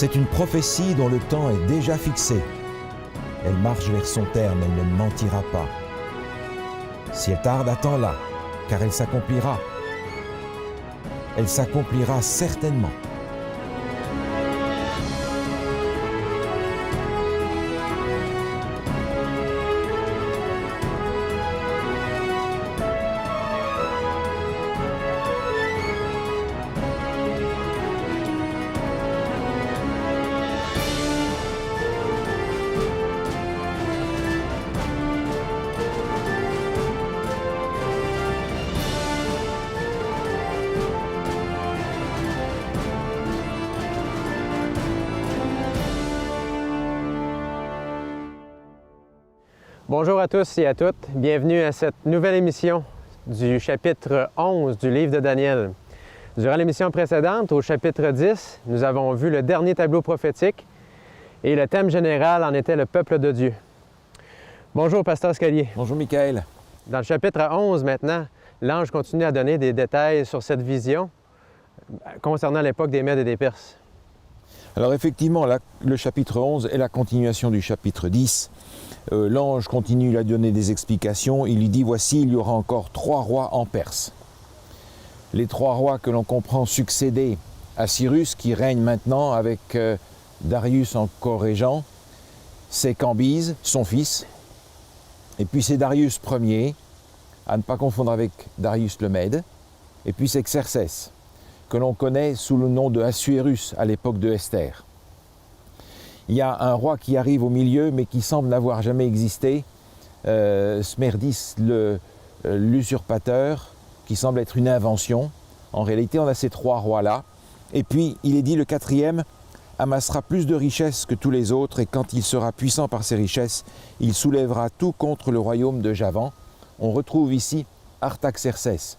C'est une prophétie dont le temps est déjà fixé. Elle marche vers son terme, elle ne mentira pas. Si elle tarde, attends-la, car elle s'accomplira. Elle s'accomplira certainement. Bonjour à tous et à toutes, bienvenue à cette nouvelle émission du chapitre 11 du livre de Daniel. Durant l'émission précédente, au chapitre 10, nous avons vu le dernier tableau prophétique et le thème général en était le peuple de Dieu. Bonjour, Pasteur Scalier. Bonjour, Michael. Dans le chapitre 11 maintenant, l'ange continue à donner des détails sur cette vision concernant l'époque des Mèdes et des Perses. Alors effectivement, le chapitre 11 est la continuation du chapitre 10. L'ange continue à donner des explications. Il lui dit, voici, il y aura encore 3 rois en Perse. Les 3 rois que l'on comprend succéder à Cyrus, qui règne maintenant avec Darius en co-régent, c'est Cambyse, son fils, et puis c'est Darius Ier, à ne pas confondre avec Darius le Mède, et puis c'est Xerxès, que l'on connaît sous le nom de Assuérus à l'époque de Esther. Il y a un roi qui arrive au milieu, mais qui semble n'avoir jamais existé, Smerdis l'usurpateur, qui semble être une invention. En réalité, on a ces 3 rois-là. Et puis, il est dit, le 4e amassera plus de richesses que tous les autres, et quand il sera puissant par ses richesses, il soulèvera tout contre le royaume de Javan. On retrouve ici Artaxerxès,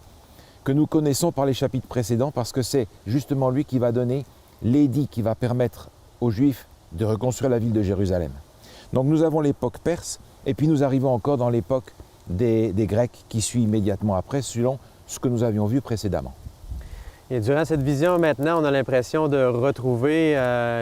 que nous connaissons par les chapitres précédents, parce que c'est justement lui qui va donner l'édit qui va permettre aux Juifs de reconstruire la ville de Jérusalem. Donc nous avons l'époque perse, et puis nous arrivons encore dans l'époque des Grecs qui suit immédiatement après, selon ce que nous avions vu précédemment. Et durant cette vision, maintenant, on a l'impression de retrouver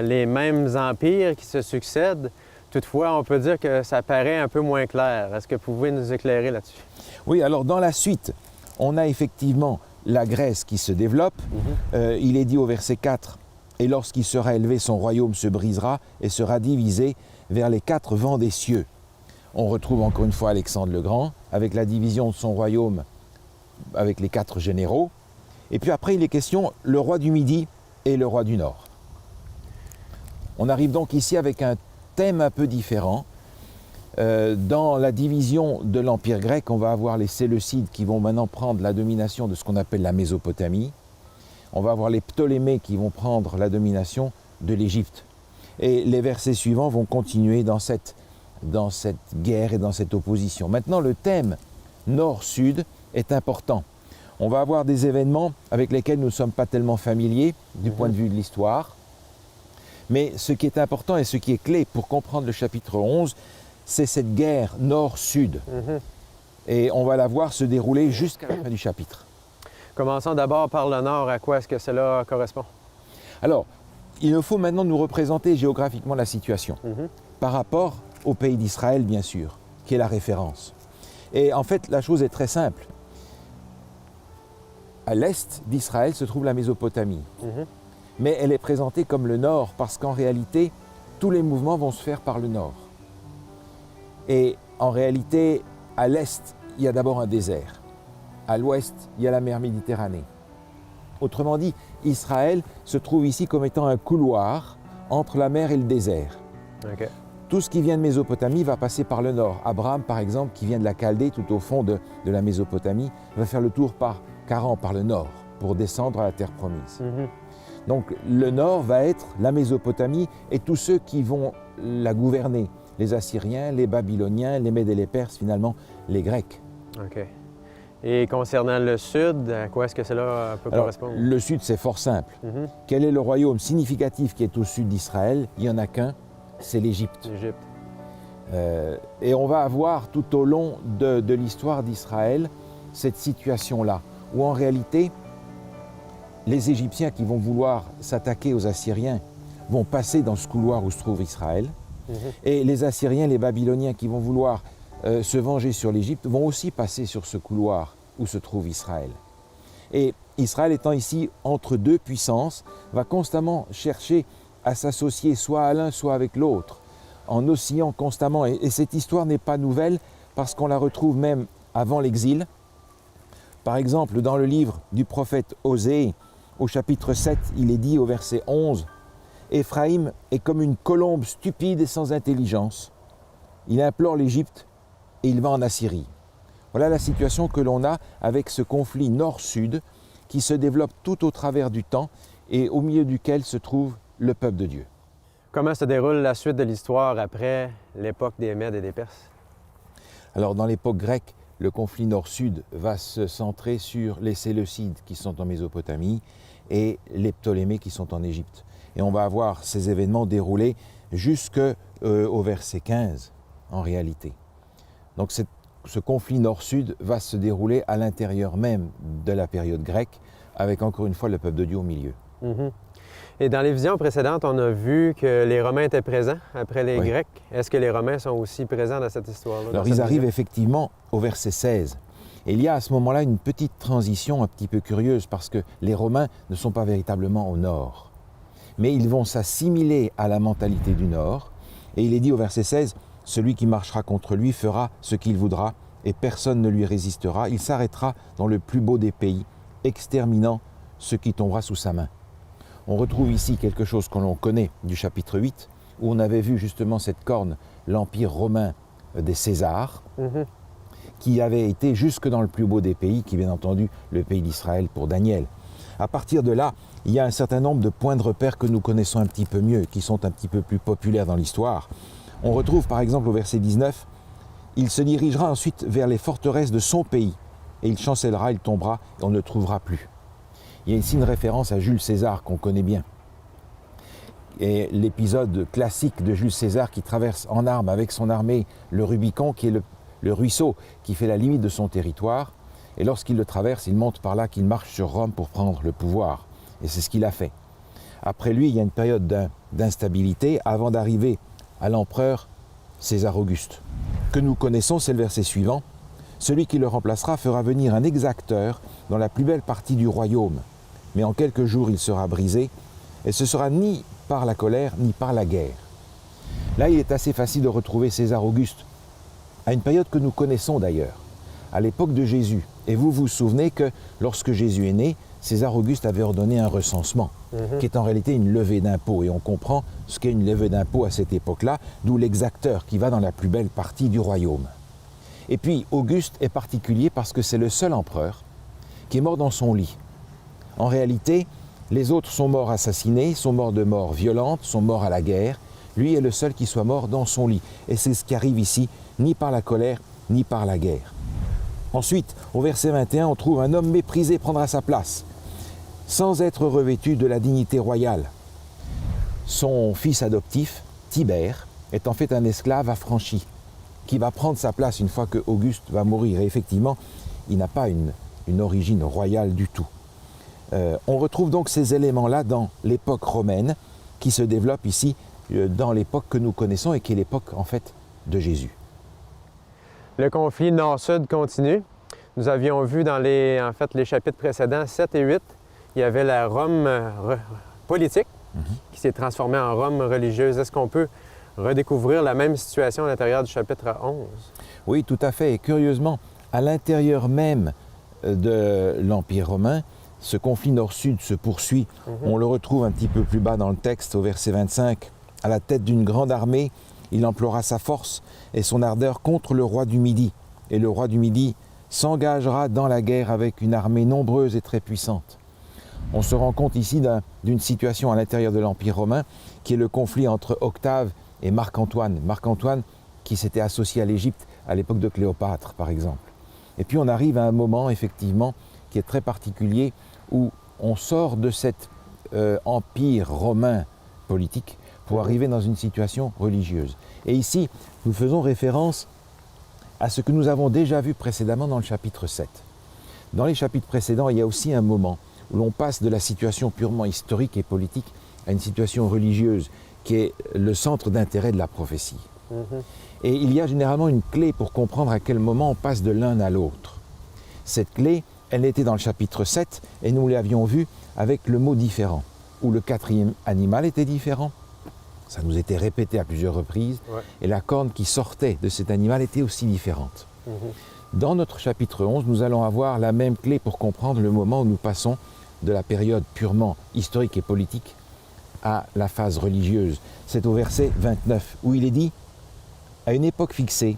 les mêmes empires qui se succèdent. Toutefois, on peut dire que ça paraît un peu moins clair. Est-ce que vous pouvez nous éclairer là-dessus? Oui, alors dans la suite, on a effectivement la Grèce qui se développe. Il est dit au verset 4, « Et lorsqu'il sera élevé, son royaume se brisera et sera divisé vers les 4 vents des cieux. » On retrouve encore une fois Alexandre le Grand, avec la division de son royaume avec les 4 généraux. Et puis après, il est question le roi du Midi et le roi du Nord. On arrive donc ici avec un thème un peu différent. Dans la division de l'Empire grec, on va avoir les Séleucides qui vont maintenant prendre la domination de ce qu'on appelle la Mésopotamie. On va avoir les Ptolémées qui vont prendre la domination de l'Égypte. Et les versets suivants vont continuer dans cette guerre et dans cette opposition. Maintenant, le thème nord-sud est important. On va avoir des événements avec lesquels nous ne sommes pas tellement familiers du point de vue de l'histoire. Mais ce qui est important et ce qui est clé pour comprendre le chapitre 11, c'est cette guerre nord-sud. Et on va la voir se dérouler jusqu'à la fin du chapitre. Commençons d'abord par le nord. À quoi est-ce que cela correspond? Alors, il nous faut maintenant nous représenter géographiquement la situation par rapport au pays d'Israël, bien sûr, qui est la référence. Et en fait, la chose est très simple. À l'est d'Israël se trouve la Mésopotamie. Mais elle est présentée comme le nord parce qu'en réalité, tous les mouvements vont se faire par le nord. Et en réalité, à l'est, il y a d'abord un désert. À l'ouest, il y a la mer Méditerranée. Autrement dit, Israël se trouve ici comme étant un couloir entre la mer et le désert. Tout ce qui vient de Mésopotamie va passer par le nord. Abraham, par exemple, qui vient de la Chaldée, tout au fond de la Mésopotamie, va faire le tour par Charan, par le nord, pour descendre à la terre promise. Donc le nord va être la Mésopotamie et tous ceux qui vont la gouverner. Les Assyriens, les Babyloniens, les Mèdes et les Perses, finalement, les Grecs. Et concernant le sud, à quoi est-ce que cela peut correspondre? Le sud, c'est fort simple. Quel est le royaume significatif qui est au sud d'Israël? Il n'y en a qu'un, c'est l'Égypte. Et on va avoir tout au long de l'histoire d'Israël cette situation-là, où en réalité, les Égyptiens qui vont vouloir s'attaquer aux Assyriens vont passer dans ce couloir où se trouve Israël. Et les Assyriens, les Babyloniens qui vont vouloir se venger sur l'Égypte vont aussi passer sur ce couloir où se trouve Israël. Et Israël étant ici entre deux puissances, va constamment chercher à s'associer soit à l'un, soit avec l'autre, en oscillant constamment. Et cette histoire n'est pas nouvelle parce qu'on la retrouve même avant l'exil. Par exemple, dans le livre du prophète Osée, au chapitre 7, il est dit au verset 11, « Éphraïm est comme une colombe stupide et sans intelligence. Il implore l'Égypte et il va en Assyrie. » Voilà la situation que l'on a avec ce conflit nord-sud qui se développe tout au travers du temps et au milieu duquel se trouve le peuple de Dieu. Comment se déroule la suite de l'histoire après l'époque des Mèdes et des Perses? Alors dans l'époque grecque, le conflit nord-sud va se centrer sur les Séleucides qui sont en Mésopotamie et les Ptolémées qui sont en Égypte. Et on va avoir ces événements déroulés jusqu'au verset 15 en réalité. Donc ce conflit nord-sud va se dérouler à l'intérieur même de la période grecque, avec encore une fois le peuple de Dieu au milieu. Et dans les visions précédentes, on a vu que les Romains étaient présents après les Grecs. Est-ce que les Romains sont aussi présents dans cette histoire-là? Alors ils arrivent effectivement au verset 16. Et il y a à ce moment-là une petite transition un petit peu curieuse parce que les Romains ne sont pas véritablement au nord. Mais ils vont s'assimiler à la mentalité du nord. Et il est dit au verset 16, « Celui qui marchera contre lui fera ce qu'il voudra et personne ne lui résistera. Il s'arrêtera dans le plus beau des pays, exterminant ce qui tombera sous sa main. » On retrouve ici quelque chose que l'on connaît du chapitre 8, où on avait vu justement cette corne, l'Empire romain des Césars, qui avait été jusque dans le plus beau des pays, qui est bien entendu le pays d'Israël pour Daniel. À partir de là, il y a un certain nombre de points de repère que nous connaissons un petit peu mieux, qui sont un petit peu plus populaires dans l'histoire. On retrouve par exemple au verset 19, « Il se dirigera ensuite vers les forteresses de son pays, et il chancellera, il tombera, et on ne le trouvera plus. » Il y a ici une référence à Jules César qu'on connaît bien. Et l'épisode classique de Jules César qui traverse en armes avec son armée le Rubicon, qui est le ruisseau qui fait la limite de son territoire. Et lorsqu'il le traverse, il monte par là qu'il marche sur Rome pour prendre le pouvoir. Et c'est ce qu'il a fait. Après lui, il y a une période d'instabilité avant d'arriver à l'empereur César Auguste. Que nous connaissons, c'est le verset suivant. Celui qui le remplacera fera venir un exacteur dans la plus belle partie du royaume. Mais en quelques jours, il sera brisé, et ce sera ni par la colère, ni par la guerre. Là, il est assez facile de retrouver César Auguste, à une période que nous connaissons d'ailleurs, à l'époque de Jésus. Et vous vous souvenez que lorsque Jésus est né, César Auguste avait ordonné un recensement, qui est en réalité une levée d'impôts. Et on comprend ce qu'est une levée d'impôts à cette époque-là, d'où l'exacteur qui va dans la plus belle partie du royaume. Et puis, Auguste est particulier parce que c'est le seul empereur qui est mort dans son lit. En réalité, les autres sont morts assassinés, sont morts de mort violente, sont morts à la guerre. Lui est le seul qui soit mort dans son lit. Et c'est ce qui arrive ici, ni par la colère, ni par la guerre. Ensuite, au verset 21, on trouve un homme méprisé prendra sa place, sans être revêtu de la dignité royale. Son fils adoptif, Tibère, est en fait un esclave affranchi, qui va prendre sa place une fois que Auguste va mourir. Et effectivement, il n'a pas une origine royale du tout. On retrouve donc ces éléments-là dans l'époque romaine qui se développe ici dans l'époque que nous connaissons et qui est l'époque en fait de Jésus. Le conflit nord-sud continue. Nous avions vu dans les chapitres précédents, 7 et 8, il y avait la Rome politique qui s'est transformée en Rome religieuse. Est-ce qu'on peut redécouvrir la même situation à l'intérieur du chapitre 11? Oui, tout à fait. Et curieusement, à l'intérieur même de l'Empire romain, ce conflit nord-sud se poursuit. On le retrouve un petit peu plus bas dans le texte, au verset 25. « À la tête d'une grande armée, il emploiera sa force et son ardeur contre le roi du Midi. Et le roi du Midi s'engagera dans la guerre avec une armée nombreuse et très puissante. » On se rend compte ici d'une situation à l'intérieur de l'Empire romain qui est le conflit entre Octave et Marc-Antoine. Marc-Antoine qui s'était associé à l'Égypte à l'époque de Cléopâtre, par exemple. Et puis on arrive à un moment, effectivement, qui est très particulier, où on sort de cet empire romain politique pour arriver dans une situation religieuse. Et ici, nous faisons référence à ce que nous avons déjà vu précédemment dans le chapitre 7. Dans les chapitres précédents, il y a aussi un moment où l'on passe de la situation purement historique et politique à une situation religieuse qui est le centre d'intérêt de la prophétie. Et il y a généralement une clé pour comprendre à quel moment on passe de l'un à l'autre. Cette clé, elle était dans le chapitre 7 et nous l'avions vu avec le mot différent, où le quatrième animal était différent. Ça nous était répété à plusieurs reprises, et la corne qui sortait de cet animal était aussi différente. Dans notre chapitre 11, nous allons avoir la même clé pour comprendre le moment où nous passons de la période purement historique et politique à la phase religieuse. C'est au verset 29 où il est dit « À une époque fixée,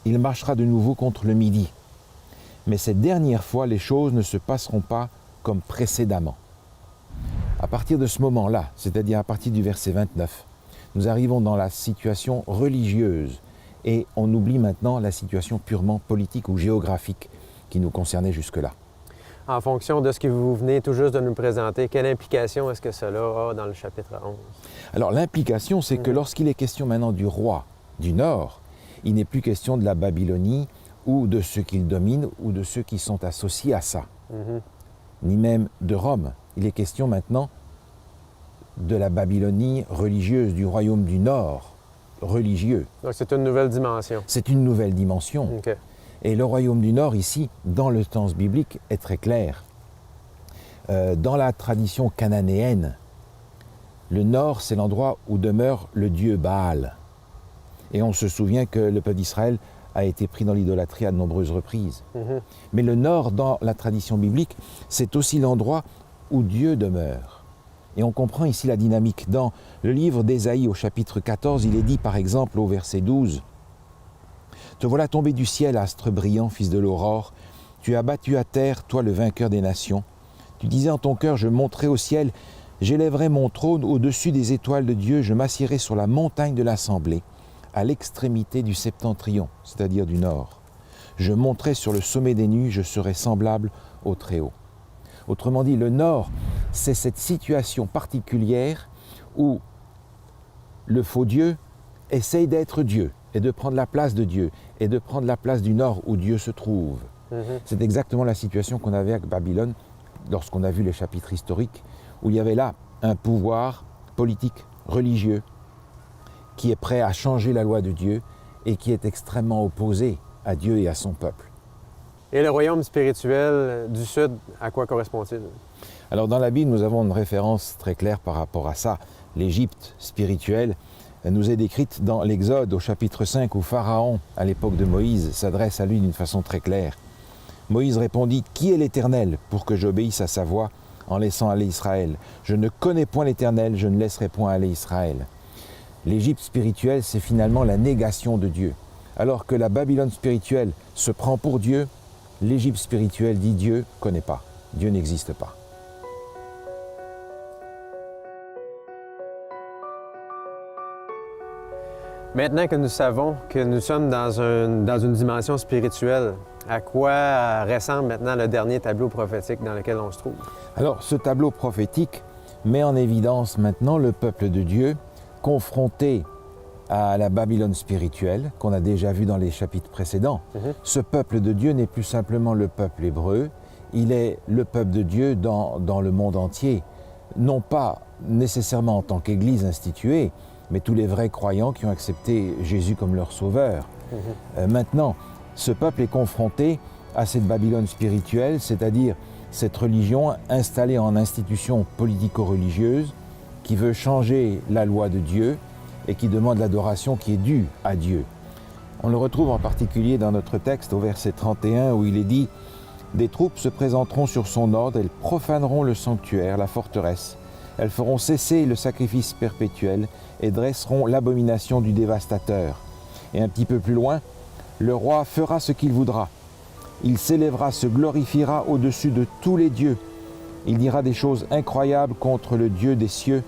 il marchera de nouveau contre le midi. Mais cette dernière fois, les choses ne se passeront pas comme précédemment. » À partir de ce moment-là, c'est-à-dire à partir du verset 29, nous arrivons dans la situation religieuse et on oublie maintenant la situation purement politique ou géographique qui nous concernait jusque-là. En fonction de ce que vous venez tout juste de nous présenter, quelle implication est-ce que cela a dans le chapitre 11? Alors l'implication, c'est que lorsqu'il est question maintenant du roi du Nord, il n'est plus question de la Babylonie ou de ceux qu'il domine ou de ceux qui sont associés à ça, ni même de Rome. Il est question maintenant de la Babylonie religieuse, du royaume du Nord religieux. Donc c'est une nouvelle dimension. C'est une nouvelle dimension. OK. Et le royaume du Nord, ici, dans le sens biblique, est très clair. Dans la tradition cananéenne, le Nord, c'est l'endroit où demeure le dieu Baal. Et on se souvient que le peuple d'Israël a été pris dans l'idolâtrie à de nombreuses reprises. Mais le Nord, dans la tradition biblique, c'est aussi l'endroit où Dieu demeure. Et on comprend ici la dynamique. Dans le livre d'Ésaïe, au chapitre 14, il est dit par exemple au verset 12, « Te voilà tombé du ciel, astre brillant, fils de l'aurore. Tu as battu à terre, toi le vainqueur des nations. Tu disais en ton cœur, je monterai au ciel, j'élèverai mon trône au-dessus des étoiles de Dieu, je m'assiérai sur la montagne de l'assemblée, à l'extrémité du septentrion, c'est-à-dire du nord. Je monterai sur le sommet des nues, je serai semblable au Très-Haut. » Autrement dit, le nord, c'est cette situation particulière où le faux Dieu essaye d'être Dieu et de prendre la place de Dieu et de prendre la place du nord où Dieu se trouve. C'est exactement la situation qu'on avait avec Babylone lorsqu'on a vu les chapitres historiques où il y avait là un pouvoir politique, religieux qui est prêt à changer la loi de Dieu et qui est extrêmement opposé à Dieu et à son peuple. Et le royaume spirituel du Sud, à quoi correspond-il? Alors dans la Bible, nous avons une référence très claire par rapport à ça. L'Égypte spirituelle nous est décrite dans l'Exode au chapitre 5 où Pharaon, à l'époque de Moïse, s'adresse à lui d'une façon très claire. Moïse répondit « Qui est l'Éternel pour que j'obéisse à sa voix en laissant aller Israël? Je ne connais point l'Éternel, je ne laisserai point aller Israël. » L'Égypte spirituelle, c'est finalement la négation de Dieu. Alors que la Babylone spirituelle se prend pour Dieu, l'Égypte spirituelle dit Dieu ne connaît pas, Dieu n'existe pas. Maintenant que nous savons que nous sommes dans une dimension spirituelle, à quoi ressemble maintenant le dernier tableau prophétique dans lequel on se trouve? Alors, ce tableau prophétique met en évidence maintenant le peuple de Dieu confronté à la Babylone spirituelle qu'on a déjà vu dans les chapitres précédents. Ce peuple de Dieu n'est plus simplement le peuple hébreu, il est le peuple de Dieu dans le monde entier, non pas nécessairement en tant qu'Église instituée, mais tous les vrais croyants qui ont accepté Jésus comme leur sauveur. Maintenant, ce peuple est confronté à cette Babylone spirituelle, c'est-à-dire cette religion installée en institution politico-religieuse qui veut changer la loi de Dieu et qui demande l'adoration qui est due à Dieu. On le retrouve en particulier dans notre texte au verset 31 où il est dit « Des troupes se présenteront sur son ordre, elles profaneront le sanctuaire, la forteresse. Elles feront cesser le sacrifice perpétuel et dresseront l'abomination du dévastateur. » Et un petit peu plus loin, « Le roi fera ce qu'il voudra. Il s'élèvera, se glorifiera au-dessus de tous les dieux. Il dira des choses incroyables contre le Dieu des cieux.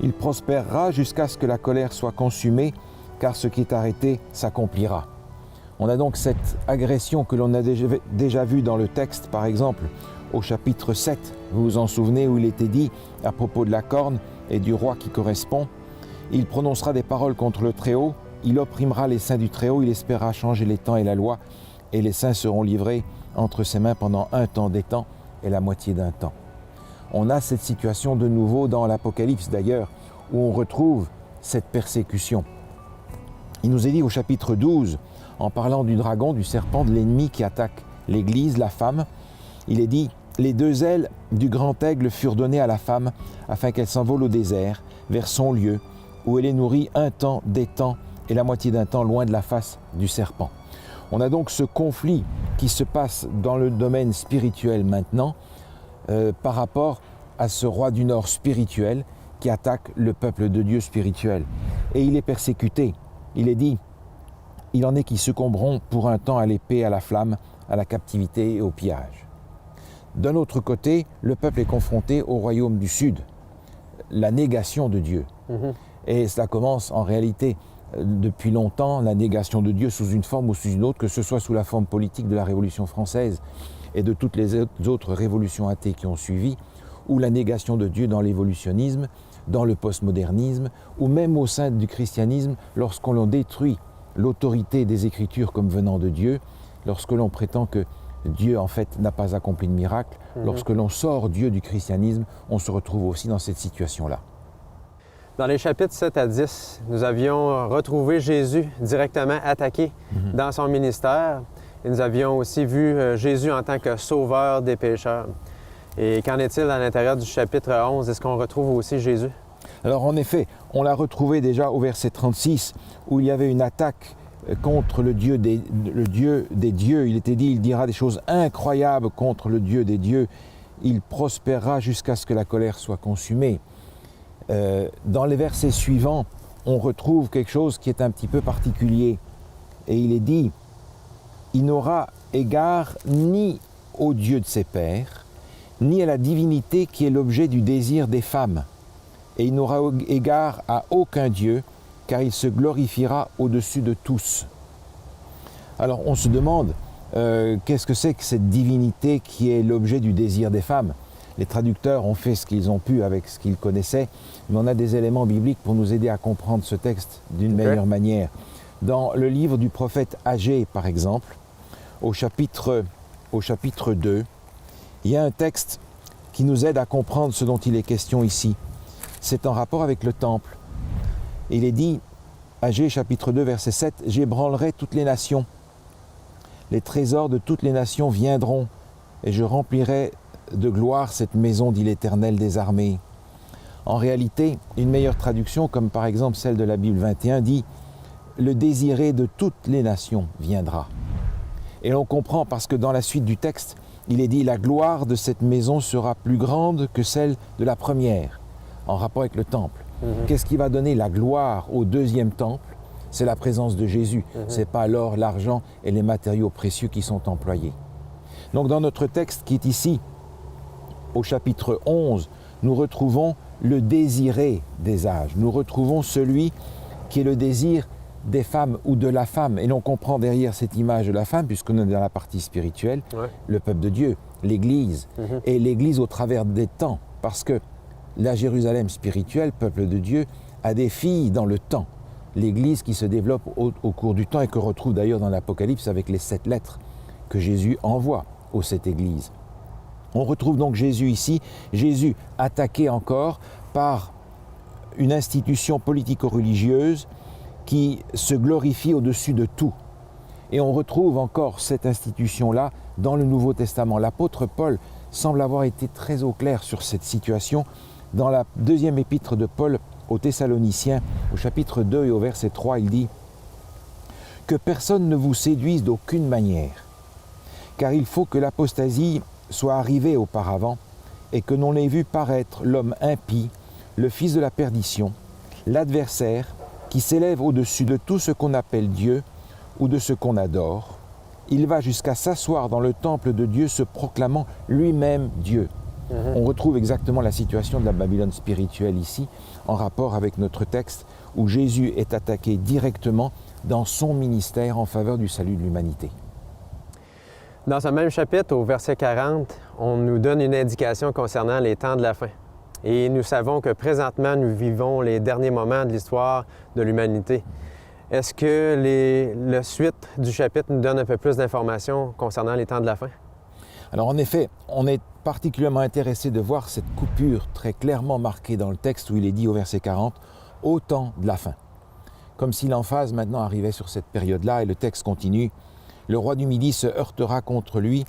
Il prospérera jusqu'à ce que la colère soit consumée, car ce qui est arrêté s'accomplira. » On a donc cette agression que l'on a déjà vue dans le texte, par exemple, au chapitre 7, vous vous en souvenez, où il était dit, à propos de la corne et du roi qui correspond, « Il prononcera des paroles contre le Très-Haut, il opprimera les saints du Très-Haut, il espérera changer les temps et la loi, et les saints seront livrés entre ses mains pendant un temps des temps et la moitié d'un temps. » On a cette situation de nouveau dans l'Apocalypse d'ailleurs, où on retrouve cette persécution. Il nous est dit au chapitre 12, en parlant du dragon, du serpent, de l'ennemi qui attaque l'Église, la femme, il est dit « Les deux ailes du grand aigle furent données à la femme, afin qu'elle s'envole au désert, vers son lieu, où elle est nourrie un temps, des temps, et la moitié d'un temps loin de la face du serpent. » On a donc ce conflit qui se passe dans le domaine spirituel maintenant, par rapport à ce roi du Nord spirituel qui attaque le peuple de Dieu spirituel. Et il est persécuté. Il est dit, il en est qui succomberont pour un temps à l'épée, à la flamme, à la captivité et au pillage. D'un autre côté, le peuple est confronté au royaume du Sud, la négation de Dieu. Et cela commence en réalité depuis longtemps, la négation de Dieu sous une forme ou sous une autre, que ce soit sous la forme politique de la Révolution française et de toutes les autres révolutions athées qui ont suivi, ou la négation de Dieu dans l'évolutionnisme, dans le postmodernisme, ou même au sein du christianisme, lorsqu'on l'on détruit l'autorité des Écritures comme venant de Dieu, lorsque l'on prétend que Dieu en fait n'a pas accompli de miracle, lorsque l'on sort Dieu du christianisme, on se retrouve aussi dans cette situation-là. Dans les chapitres 7 à 10, nous avions retrouvé Jésus directement attaqué dans son ministère. Et nous avions aussi vu Jésus en tant que sauveur des pécheurs. Et qu'en est-il à l'intérieur du chapitre 11? Est-ce qu'on retrouve aussi Jésus? Alors en effet, on l'a retrouvé déjà au verset 36, où il y avait une attaque contre le Dieu des dieux. Il était dit, il dira des choses incroyables contre le Dieu des dieux. Il prospérera jusqu'à ce que la colère soit consumée. Dans les versets suivants, on retrouve quelque chose qui est un petit peu particulier. Et il est dit, il n'aura égard ni au Dieu de ses pères, ni à la divinité qui est l'objet du désir des femmes. Et il n'aura égard à aucun Dieu, car il se glorifiera au-dessus de tous. Alors on se demande, qu'est-ce que c'est que cette divinité qui est l'objet du désir des femmes? Les traducteurs ont fait ce qu'ils ont pu avec ce qu'ils connaissaient, mais on a des éléments bibliques pour nous aider à comprendre ce texte d'une meilleure manière. Dans le livre du prophète Agée, par exemple, au chapitre 2, il y a un texte qui nous aide à comprendre ce dont il est question ici. C'est en rapport avec le temple. Il est dit, Agée chapitre 2, verset 7, « J'ébranlerai toutes les nations. Les trésors de toutes les nations viendront, et je remplirai de gloire cette maison, dit l'Éternel des armées. » En réalité, une meilleure traduction, comme par exemple celle de la Bible 21, dit « Le désiré de toutes les nations viendra. » Et l'on comprend parce que dans la suite du texte, il est dit « La gloire de cette maison sera plus grande que celle de la première », en rapport avec le temple. Qu'est-ce qui va donner la gloire au deuxième temple? C'est la présence de Jésus. Ce n'est pas l'or, l'argent et les matériaux précieux qui sont employés. Donc dans notre texte qui est ici, au chapitre 11, nous retrouvons le désiré des âges. Nous retrouvons celui qui est le désir des femmes ou de la femme. Et l'on comprend derrière cette image de la femme, puisqu'on est dans la partie spirituelle, le peuple de Dieu, l'Église. Et l'Église au travers des temps, parce que la Jérusalem spirituelle, peuple de Dieu, a des filles dans le temps. L'Église qui se développe au cours du temps et que retrouve d'ailleurs dans l'Apocalypse avec les 7 lettres que Jésus envoie aux 7 églises. On retrouve donc Jésus ici, Jésus attaqué encore par une institution politico-religieuse qui se glorifie au-dessus de tout. Et on retrouve encore cette institution-là dans le Nouveau Testament. L'apôtre Paul semble avoir été très au clair sur cette situation dans la deuxième épître de Paul aux Thessaloniciens, au chapitre 2 et au verset 3, il dit « Que personne ne vous séduise d'aucune manière, car il faut que l'apostasie soit arrivée auparavant, et que l'on ait vu paraître l'homme impie, le fils de la perdition, l'adversaire, qui s'élève au-dessus de tout ce qu'on appelle Dieu ou de ce qu'on adore. Il va jusqu'à s'asseoir dans le temple de Dieu, se proclamant lui-même Dieu. » On retrouve exactement la situation de la Babylone spirituelle ici, en rapport avec notre texte, où Jésus est attaqué directement dans son ministère en faveur du salut de l'humanité. Dans ce même chapitre, au verset 40, on nous donne une indication concernant les temps de la fin. Et nous savons que présentement, nous vivons les derniers moments de l'histoire de l'humanité. Est-ce que la suite du chapitre nous donne un peu plus d'informations concernant les temps de la fin? Alors en effet, on est particulièrement intéressé de voir cette coupure très clairement marquée dans le texte où il est dit au verset 40, « au temps de la fin ». Comme si l'emphase maintenant arrivait sur cette période-là, et le texte continue, « Le roi du Midi se heurtera contre lui,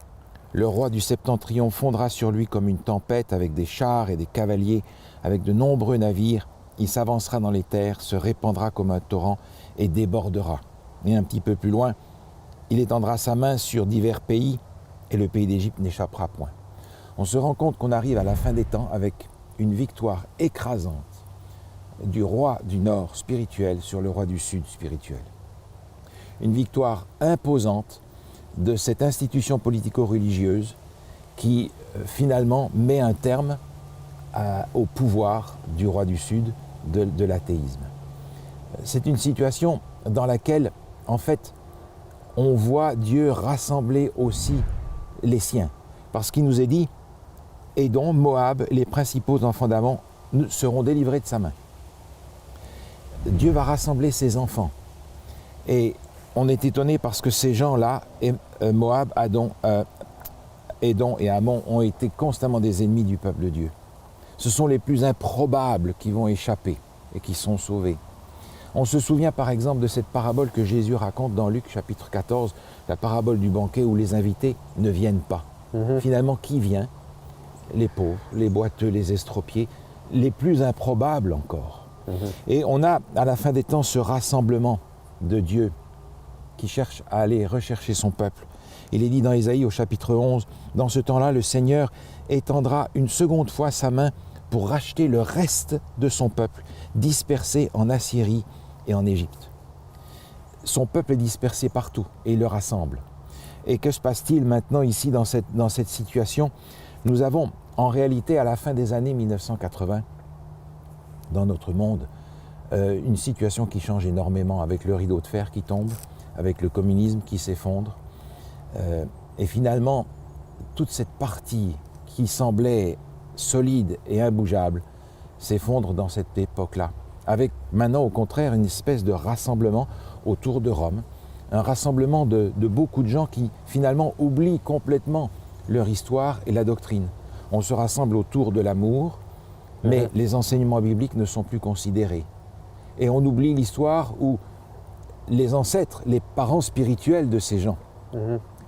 le roi du Septentrion fondra sur lui comme une tempête avec des chars et des cavaliers, avec de nombreux navires. Il s'avancera dans les terres, se répandra comme un torrent et débordera. » Et un petit peu plus loin, « Il étendra sa main sur divers pays et le pays d'Égypte n'échappera point. » On se rend compte qu'on arrive à la fin des temps avec une victoire écrasante du roi du Nord spirituel sur le roi du Sud spirituel. Une victoire imposante de cette institution politico-religieuse qui finalement met un terme au pouvoir du roi du Sud de l'athéisme. C'est une situation dans laquelle, en fait, on voit Dieu rassembler aussi les siens. Parce qu'il nous est dit, Édom, Moab, les principaux enfants d'Amon seront délivrés de sa main. Dieu va rassembler ses enfants. Et on est étonné parce que ces gens-là, Moab, Édom et Amon, ont été constamment des ennemis du peuple de Dieu. Ce sont les plus improbables qui vont échapper et qui sont sauvés. On se souvient par exemple de cette parabole que Jésus raconte dans Luc chapitre 14, la parabole du banquet où les invités ne viennent pas. Finalement, qui vient? Les pauvres, les boiteux, les estropiés, les plus improbables encore. Et on a à la fin des temps ce rassemblement de Dieu qui cherche à aller rechercher son peuple. Il est dit dans Ésaïe au chapitre 11, « Dans ce temps-là, le Seigneur étendra une seconde fois sa main pour racheter le reste de son peuple, dispersé en Assyrie et en Égypte. » Son peuple est dispersé partout et il le rassemble. Et que se passe-t-il maintenant ici dans cette situation? Nous avons en réalité à la fin des années 1980, dans notre monde, une situation qui change énormément avec le rideau de fer qui tombe, avec le communisme qui s'effondre. Et finalement, toute cette partie qui semblait solide et imbougeable s'effondre dans cette époque-là. Avec maintenant, au contraire, une espèce de rassemblement autour de Rome, un rassemblement de beaucoup de gens qui finalement oublient complètement leur histoire et la doctrine. On se rassemble autour de l'amour, mais les enseignements bibliques ne sont plus considérés. Et on oublie l'histoire où les ancêtres, les parents spirituels de ces gens,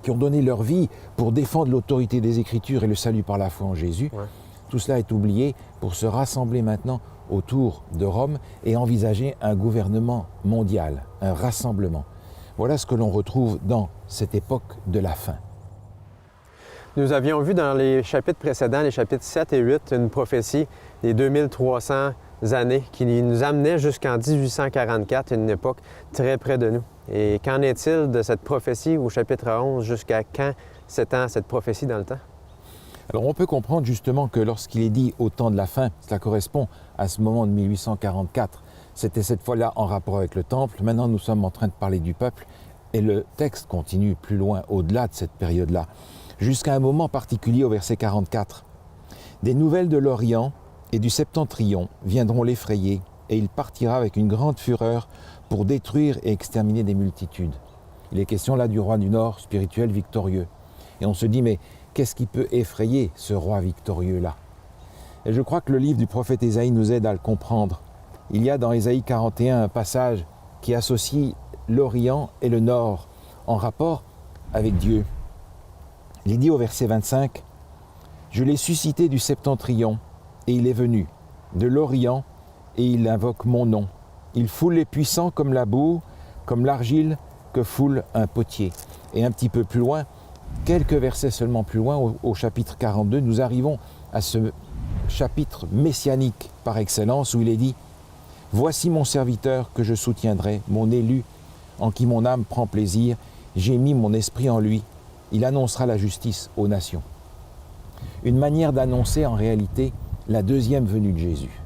qui ont donné leur vie pour défendre l'autorité des Écritures et le salut par la foi en Jésus, tout cela est oublié pour se rassembler maintenant autour de Rome et envisager un gouvernement mondial, un rassemblement. Voilà ce que l'on retrouve dans cette époque de la fin. Nous avions vu dans les chapitres précédents, les chapitres 7 et 8, une prophétie des 2300 années qui nous amenait jusqu'en 1844, une époque très près de nous. Et qu'en est-il de cette prophétie au chapitre 11, jusqu'à quand s'étend cette prophétie dans le temps? Alors on peut comprendre justement que lorsqu'il est dit au temps de la fin, cela correspond à ce moment de 1844. C'était cette fois-là en rapport avec le temple. Maintenant nous sommes en train de parler du peuple et le texte continue plus loin, au-delà de cette période-là, jusqu'à un moment particulier au verset 44. « Des nouvelles de l'Orient et du Septentrion viendront l'effrayer et il partira avec une grande fureur pour détruire et exterminer des multitudes. » Il est question là du roi du Nord spirituel victorieux. Et on se dit, mais qu'est-ce qui peut effrayer ce roi victorieux-là? Et je crois que le livre du prophète Ésaïe nous aide à le comprendre. Il y a dans Ésaïe 41 un passage qui associe l'Orient et le Nord en rapport avec Dieu. Il est dit au verset 25, « Je l'ai suscité du Septentrion, et il est venu, de l'Orient, et il invoque mon nom. Il foule les puissants comme la boue, comme l'argile que foule un potier. » Et un petit peu plus loin, quelques versets seulement plus loin, au chapitre 42, nous arrivons à ce chapitre messianique par excellence où il est dit « Voici mon serviteur que je soutiendrai, mon élu, en qui mon âme prend plaisir. J'ai mis mon esprit en lui. Il annoncera la justice aux nations. » Une manière d'annoncer en réalité la deuxième venue de Jésus.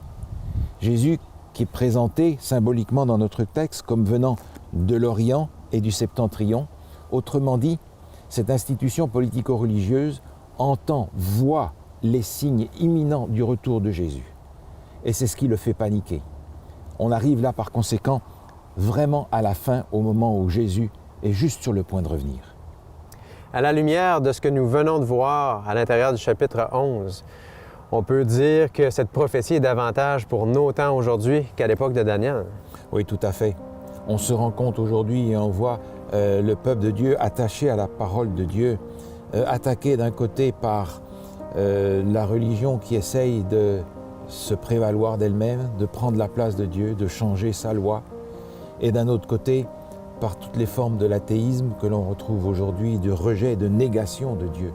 Jésus qui est présenté symboliquement dans notre texte comme venant de l'Orient et du Septentrion. Autrement dit, cette institution politico-religieuse entend, voit les signes imminents du retour de Jésus. Et c'est ce qui le fait paniquer. On arrive là par conséquent vraiment à la fin, au moment où Jésus est juste sur le point de revenir. À la lumière de ce que nous venons de voir à l'intérieur du chapitre 11, on peut dire que cette prophétie est davantage pour nos temps aujourd'hui qu'à l'époque de Daniel. Oui, tout à fait. On se rend compte aujourd'hui et on voit le peuple de Dieu attaché à la parole de Dieu, attaqué d'un côté par la religion qui essaye de se prévaloir d'elle-même, de prendre la place de Dieu, de changer sa loi, et d'un autre côté par toutes les formes de l'athéisme que l'on retrouve aujourd'hui, de rejet et de négation de Dieu.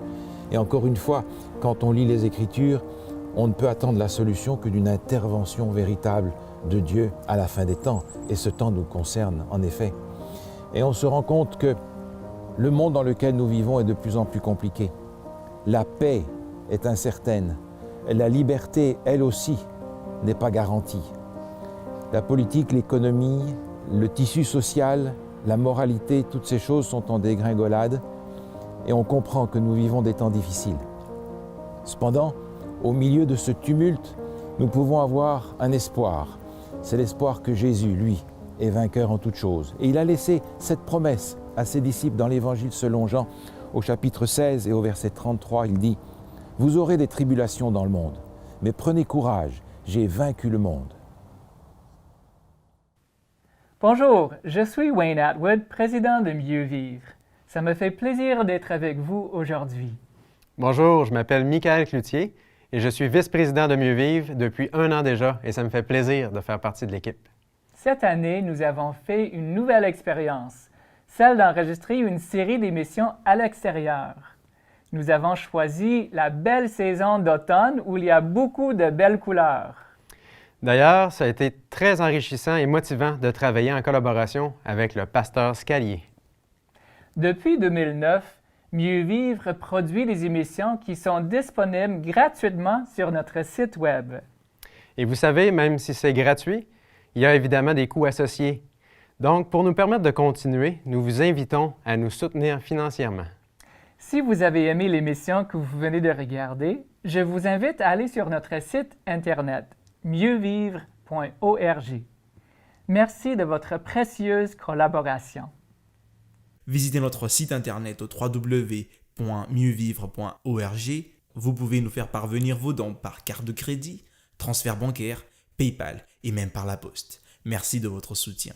Et encore une fois, quand on lit les Écritures, on ne peut attendre la solution que d'une intervention véritable de Dieu à la fin des temps. Et ce temps nous concerne, en effet. Et on se rend compte que le monde dans lequel nous vivons est de plus en plus compliqué. La paix est incertaine. La liberté, elle aussi, n'est pas garantie. La politique, l'économie, le tissu social, la moralité, toutes ces choses sont en dégringolade et on comprend que nous vivons des temps difficiles. Cependant, au milieu de ce tumulte, nous pouvons avoir un espoir. C'est l'espoir que Jésus, lui, est vainqueur en toutes choses. Et il a laissé cette promesse à ses disciples dans l'Évangile selon Jean, au chapitre 16 et au verset 33, il dit « Vous aurez des tribulations dans le monde, mais prenez courage, j'ai vaincu le monde. » Bonjour, je suis Wayne Atwood, président de Mieux Vivre. Ça me fait plaisir d'être avec vous aujourd'hui. Bonjour, je m'appelle Michael Cloutier et je suis vice-président de Mieux Vivre depuis 1 an déjà et ça me fait plaisir de faire partie de l'équipe. Cette année, nous avons fait une nouvelle expérience, celle d'enregistrer une série d'émissions à l'extérieur. Nous avons choisi la belle saison d'automne où il y a beaucoup de belles couleurs. D'ailleurs, ça a été très enrichissant et motivant de travailler en collaboration avec le pasteur Scalier. Depuis 2009, Mieux Vivre produit des émissions qui sont disponibles gratuitement sur notre site Web. Et vous savez, même si c'est gratuit, il y a évidemment des coûts associés. Donc, pour nous permettre de continuer, nous vous invitons à nous soutenir financièrement. Si vous avez aimé l'émission que vous venez de regarder, je vous invite à aller sur notre site Internet mieuxvivre.org. Merci de votre précieuse collaboration. Visitez notre site internet au www.mieuxvivre.org. Vous pouvez nous faire parvenir vos dons par carte de crédit, transfert bancaire, PayPal et même par la poste. Merci de votre soutien.